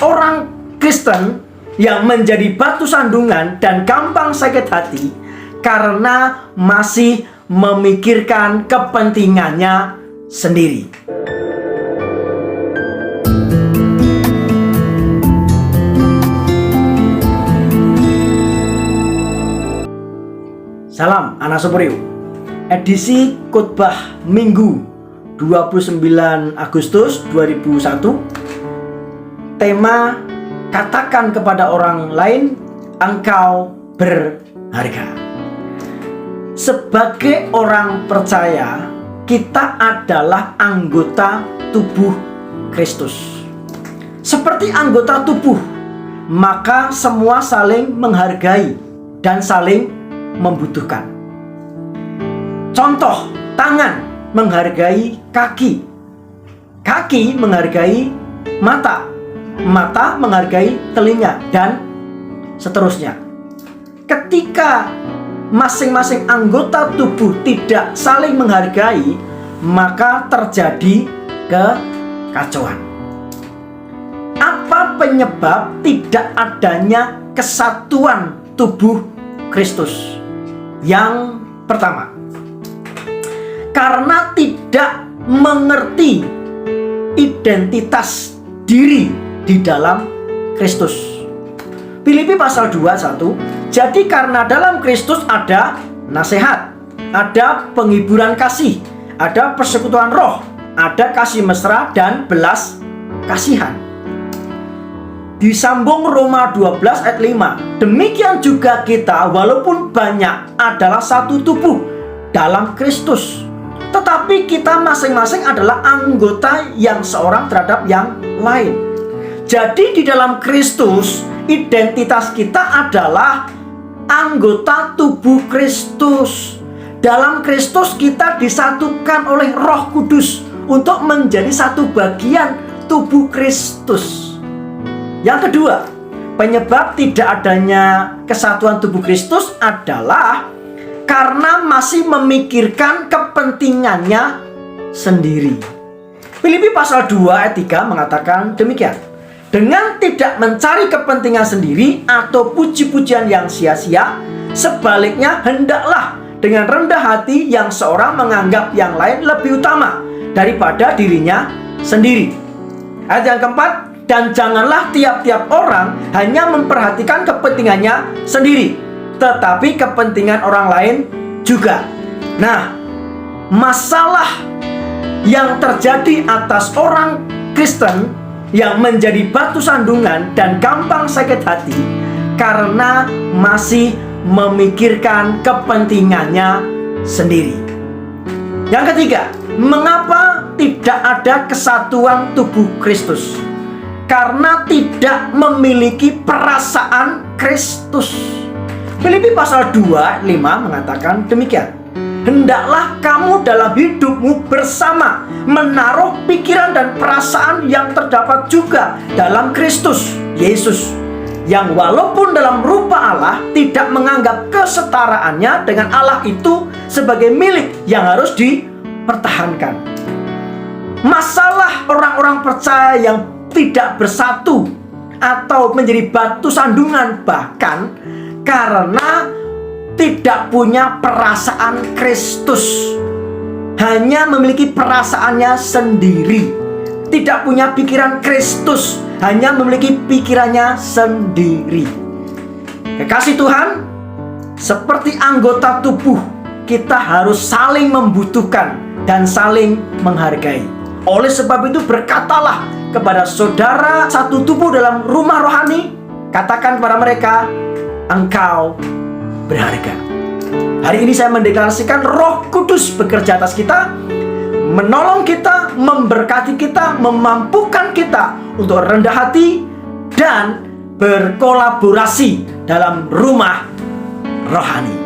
orang Kristen yang menjadi batu sandungan dan gampang sakit hati karena masih memikirkan kepentingannya sendiri. Salam anak Superiu. Edisi khotbah Minggu 29 Agustus 2001. Tema, katakan kepada orang lain engkau berharga. Sebagai orang percaya, kita adalah anggota tubuh Kristus. Seperti anggota tubuh, maka semua saling menghargai dan saling membutuhkan. Contoh, tangan menghargai kaki, kaki menghargai mata, mata menghargai telinga, dan seterusnya. Ketika masing-masing anggota tubuh tidak saling menghargai, maka terjadi kekacauan. Apa penyebab tidak adanya kesatuan tubuh Kristus? Yang pertama, karena tidak mengerti identitas diri di dalam Kristus. Filipi pasal 2:1. Jadi karena dalam Kristus ada nasihat, ada penghiburan kasih, ada persekutuan roh, ada kasih mesra dan belas kasihan. Disambung Roma 12 ayat 5. Demikian juga kita, walaupun banyak, adalah satu tubuh dalam Kristus, tetapi kita masing-masing adalah anggota yang seorang terhadap yang lain. Jadi di dalam Kristus, identitas kita adalah anggota tubuh Kristus. Dalam Kristus kita disatukan oleh Roh Kudus untuk menjadi satu bagian tubuh Kristus. Yang kedua, penyebab tidak adanya kesatuan tubuh Kristus adalah karena masih memikirkan kepentingannya sendiri. Filipi pasal 2 ayat 3 mengatakan demikian. Dengan tidak mencari kepentingan sendiri atau puji-pujian yang sia-sia, sebaliknya hendaklah dengan rendah hati yang seorang menganggap yang lain lebih utama daripada dirinya sendiri. Ayat yang keempat, dan janganlah tiap-tiap orang hanya memperhatikan kepentingannya sendiri, tetapi kepentingan orang lain juga. Nah, masalah yang terjadi atas orang Kristen yang menjadi batu sandungan dan gampang sakit hati karena masih memikirkan kepentingannya sendiri. Yang ketiga, mengapa tidak ada kesatuan tubuh Kristus? Karena tidak memiliki perasaan Kristus. Filipi pasal 2 ayat 5 mengatakan demikian. Hendaklah kamu dalam hidupmu bersama menaruh pikiran dan perasaan yang terdapat juga dalam Kristus Yesus, yang walaupun dalam rupa Allah tidak menganggap kesetaraannya dengan Allah itu sebagai milik yang harus dipertahankan. Masalah orang-orang percaya yang tidak bersatu atau menjadi batu sandungan bahkan karena tidak punya perasaan Kristus, hanya memiliki perasaannya sendiri, tidak punya pikiran Kristus, hanya memiliki pikirannya sendiri. Kekasih Tuhan, seperti anggota tubuh, kita harus saling membutuhkan dan saling menghargai. Oleh sebab itu berkatalah kepada saudara satu tubuh dalam rumah rohani, katakan kepada mereka, engkau berharga. Hari ini saya mendeklarasikan Roh Kudus bekerja atas kita, menolong kita, memberkati kita, memampukan kita untuk rendah hati dan berkolaborasi dalam rumah rohani.